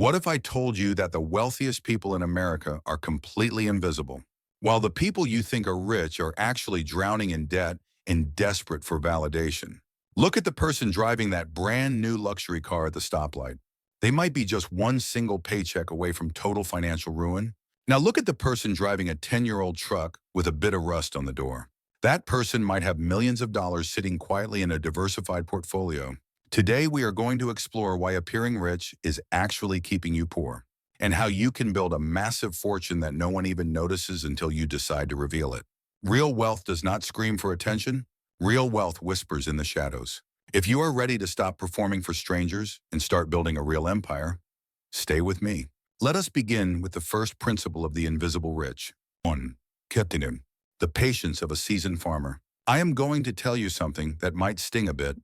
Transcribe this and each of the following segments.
What if I told you that the wealthiest people in America are completely invisible, while the people you think are rich are actually drowning in debt and desperate for validation? Look at the person driving that brand new luxury car at the stoplight. They might be just one single paycheck away from total financial ruin. Now look at the person driving a 10-year-old truck with a bit of rust on the door. That person might have millions of dollars sitting quietly in a diversified portfolio. Today, we are going to explore why appearing rich is actually keeping you poor, and how you can build a massive fortune that no one even notices until you decide to reveal it. Real wealth does not scream for attention. Real wealth whispers in the shadows. If you are ready to stop performing for strangers and start building a real empire, stay with me. Let us begin with the first principle of the invisible rich. 1. Ketinem, the patience of a seasoned farmer. I am going to tell you something that might sting a bit,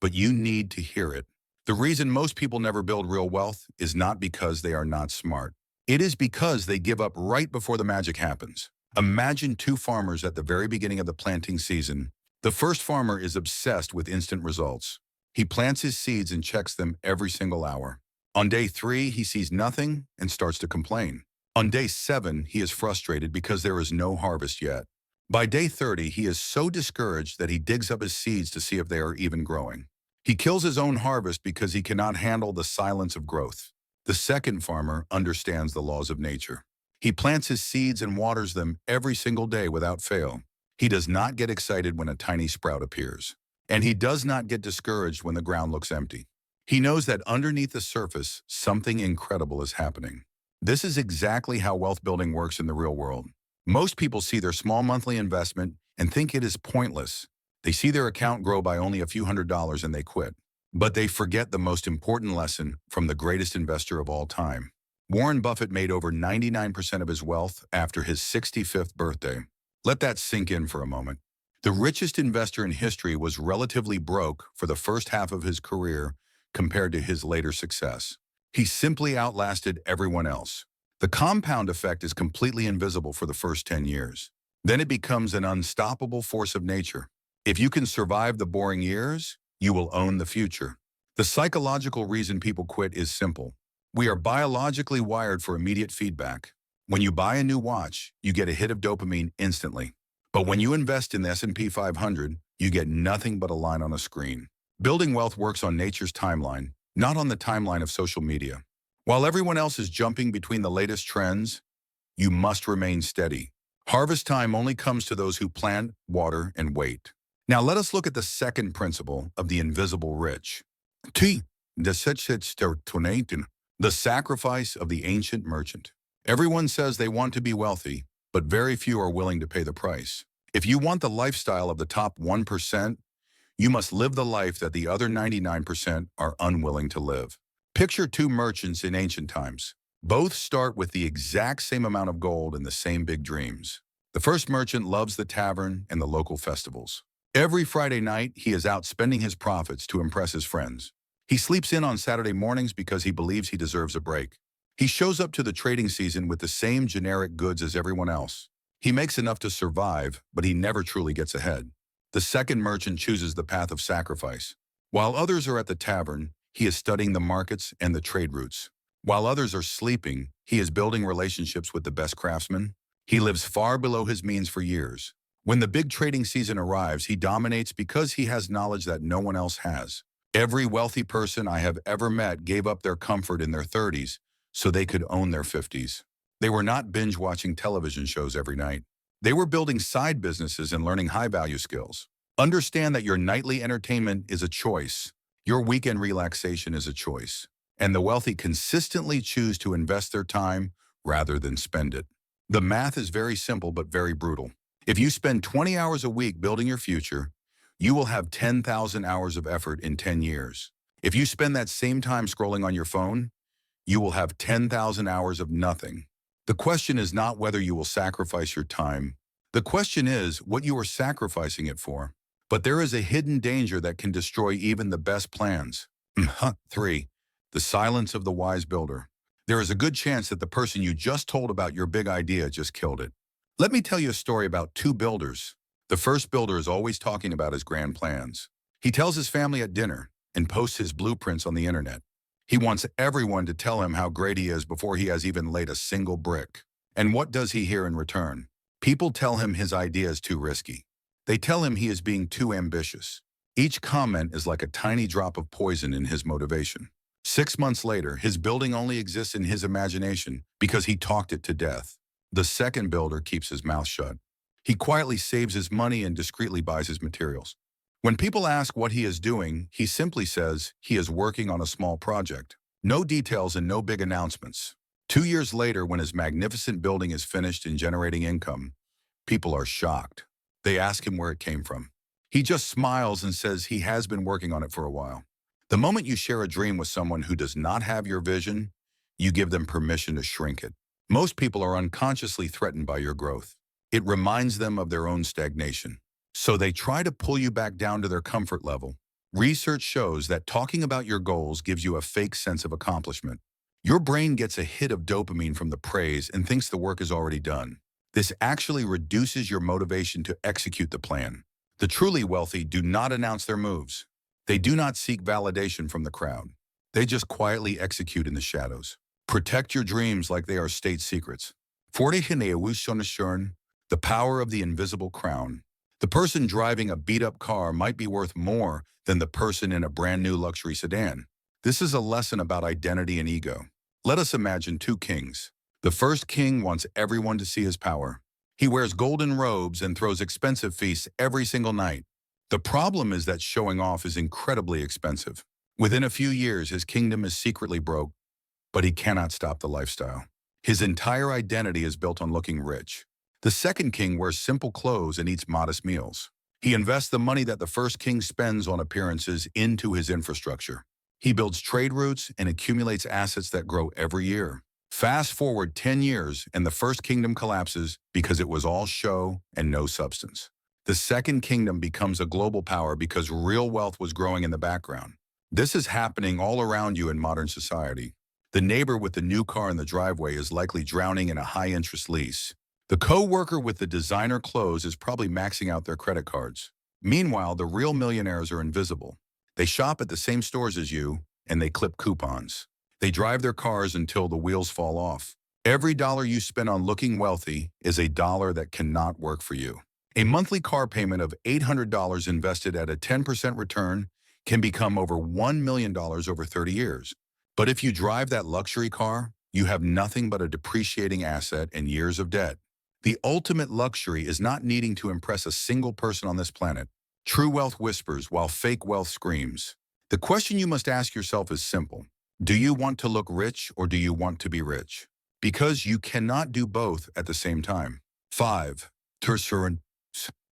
but you need to hear it. The reason most people never build real wealth is not because they are not smart. It is because they give up right before the magic happens. Imagine two farmers at the very beginning of the planting season. The first farmer is obsessed with instant results. He plants his seeds and checks them every single hour. On day 3, he sees nothing and starts to complain. On day 7, he is frustrated because there is no harvest yet. By day 30, he is so discouraged that he digs up his seeds to see if they are even growing. He kills his own harvest because he cannot handle the silence of growth. The second farmer understands the laws of nature. He plants his seeds and waters them every single day without fail. He does not get excited when a tiny sprout appears, and he does not get discouraged when the ground looks empty. He knows that underneath the surface, something incredible is happening. This is exactly how wealth building works in the real world. Most people see their small monthly investment and think it is pointless. They see their account grow by only a few $100s and they quit. But they forget the most important lesson from the greatest investor of all time. Warren Buffett made over 99% of his wealth after his 65th birthday. Let that sink in for a moment. The richest investor in history was relatively broke for the first half of his career compared to his later success. He simply outlasted everyone else. The compound effect is completely invisible for the first 10 years. Then it becomes an unstoppable force of nature. If you can survive the boring years, you will own the future. The psychological reason people quit is simple. We are biologically wired for immediate feedback. When you buy a new watch, you get a hit of dopamine instantly. But when you invest in the S&P 500, you get nothing but a line on a screen. Building wealth works on nature's timeline, not on the timeline of social media. While everyone else is jumping between the latest trends, you must remain steady. Harvest time only comes to those who plant, water, and wait. Now let us look at the second principle of the invisible rich. T. The sacrifice of the ancient merchant. Everyone says they want to be wealthy, but very few are willing to pay the price. If you want the lifestyle of the top 1%, you must live the life that the other 99% are unwilling to live. Picture two merchants in ancient times. Both start with the exact same amount of gold and the same big dreams. The first merchant loves the tavern and the local festivals. Every Friday night, he is out spending his profits to impress his friends. He sleeps in on Saturday mornings because he believes he deserves a break. He shows up to the trading season with the same generic goods as everyone else. He makes enough to survive, but he never truly gets ahead. The second merchant chooses the path of sacrifice. While others are at the tavern, he is studying the markets and the trade routes. While others are sleeping, he is building relationships with the best craftsmen. He lives far below his means for years. When the big trading season arrives, he dominates because he has knowledge that no one else has. Every wealthy person I have ever met gave up their comfort in their 30s so they could own their 50s. They were not binge-watching television shows every night. They were building side businesses and learning high-value skills. Understand that your nightly entertainment is a choice. Your weekend relaxation is a choice. And the wealthy consistently choose to invest their time rather than spend it. The math is very simple but very brutal. If you spend 20 hours a week building your future, you will have 10,000 hours of effort in 10 years. If you spend that same time scrolling on your phone, you will have 10,000 hours of nothing. The question is not whether you will sacrifice your time. The question is what you are sacrificing it for. But there is a hidden danger that can destroy even the best plans. 3. The silence of the wise builder. There is a good chance that the person you just told about your big idea just killed it. Let me tell you a story about two builders. The first builder is always talking about his grand plans. He tells his family at dinner and posts his blueprints on the internet. He wants everyone to tell him how great he is before he has even laid a single brick. And what does he hear in return? People tell him his idea is too risky. They tell him he is being too ambitious. Each comment is like a tiny drop of poison in his motivation. 6 months later, his building only exists in his imagination because he talked it to death. The second builder keeps his mouth shut. He quietly saves his money and discreetly buys his materials. When people ask what he is doing, he simply says he is working on a small project. No details and no big announcements. 2 years later, when his magnificent building is finished and generating income, people are shocked. They ask him where it came from. He just smiles and says he has been working on it for a while. The moment you share a dream with someone who does not have your vision, you give them permission to shrink it. Most people are unconsciously threatened by your growth. It reminds them of their own stagnation. So they try to pull you back down to their comfort level. Research shows that talking about your goals gives you a fake sense of accomplishment. Your brain gets a hit of dopamine from the praise and thinks the work is already done. This actually reduces your motivation to execute the plan. The truly wealthy do not announce their moves. They do not seek validation from the crowd. They just quietly execute in the shadows. Protect your dreams like they are state secrets. The power of the invisible crown. The person driving a beat-up car might be worth more than the person in a brand new luxury sedan. This is a lesson about identity and ego. Let us imagine two kings. The first king wants everyone to see his power. He wears golden robes and throws expensive feasts every single night. The problem is that showing off is incredibly expensive. Within a few years, his kingdom is secretly broke, but he cannot stop the lifestyle. His entire identity is built on looking rich. The second king wears simple clothes and eats modest meals. He invests the money that the first king spends on appearances into his infrastructure. He builds trade routes and accumulates assets that grow every year. Fast forward 10 years and the first kingdom collapses because it was all show and no substance. The second kingdom becomes a global power because real wealth was growing in the background. This is happening all around you in modern society. The neighbor with the new car in the driveway is likely drowning in a high-interest lease. The co-worker with the designer clothes is probably maxing out their credit cards. Meanwhile, the real millionaires are invisible. They shop at the same stores as you, and they clip coupons. They drive their cars until the wheels fall off. Every dollar you spend on looking wealthy is a dollar that cannot work for you. A monthly car payment of $800 invested at a 10% return can become over $1 million over 30 years. But if you drive that luxury car, you have nothing but a depreciating asset and years of debt. The ultimate luxury is not needing to impress a single person on this planet. True wealth whispers while fake wealth screams. The question you must ask yourself is simple. Do you want to look rich or do you want to be rich? Because you cannot do both at the same time. 5.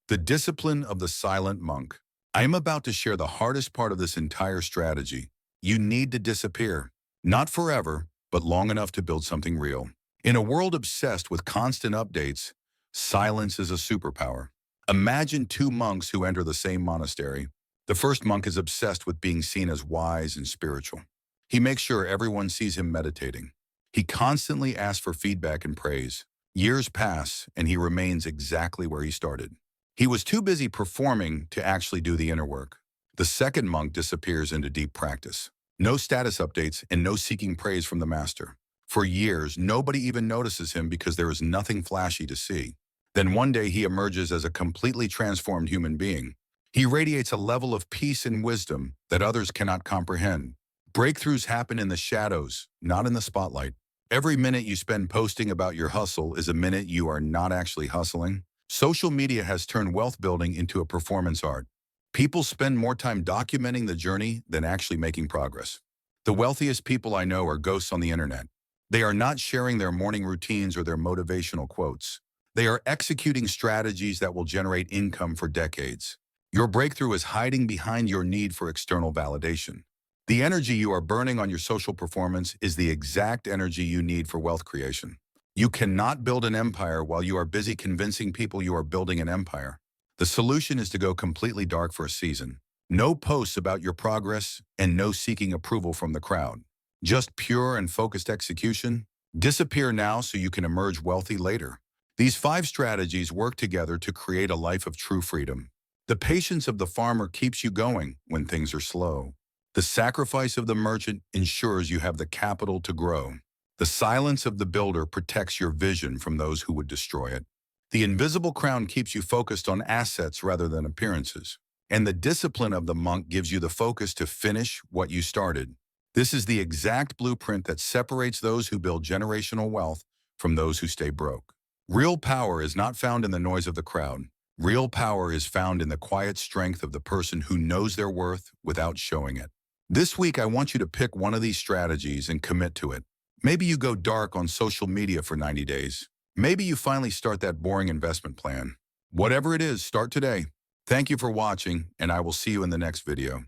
The discipline of the silent monk. I am about to share the hardest part of this entire strategy. You need to disappear. Not forever, but long enough to build something real. In a world obsessed with constant updates, silence is a superpower. Imagine two monks who enter the same monastery. The first monk is obsessed with being seen as wise and spiritual. He makes sure everyone sees him meditating. He constantly asks for feedback and praise. Years pass, and he remains exactly where he started. He was too busy performing to actually do the inner work. The second monk disappears into deep practice. No status updates and no seeking praise from the master. For years, nobody even notices him because there is nothing flashy to see. Then one day he emerges as a completely transformed human being. He radiates a level of peace and wisdom that others cannot comprehend. Breakthroughs happen in the shadows, not in the spotlight. Every minute you spend posting about your hustle is a minute you are not actually hustling. Social media has turned wealth building into a performance art. People spend more time documenting the journey than actually making progress. The wealthiest people I know are ghosts on the internet. They are not sharing their morning routines or their motivational quotes. They are executing strategies that will generate income for decades. Your breakthrough is hiding behind your need for external validation. The energy you are burning on your social performance is the exact energy you need for wealth creation. You cannot build an empire while you are busy convincing people you are building an empire. The solution is to go completely dark for a season. No posts about your progress and no seeking approval from the crowd. Just pure and focused execution. Disappear now so you can emerge wealthy later. These 5 strategies work together to create a life of true freedom. The patience of the farmer keeps you going when things are slow. The sacrifice of the merchant ensures you have the capital to grow. The silence of the builder protects your vision from those who would destroy it. The invisible crown keeps you focused on assets rather than appearances. And the discipline of the monk gives you the focus to finish what you started. This is the exact blueprint that separates those who build generational wealth from those who stay broke. Real power is not found in the noise of the crowd. Real power is found in the quiet strength of the person who knows their worth without showing it. This week, I want you to pick one of these strategies and commit to it. Maybe you go dark on social media for 90 days. Maybe you finally start that boring investment plan. Whatever it is, start today. Thank you for watching, and I will see you in the next video.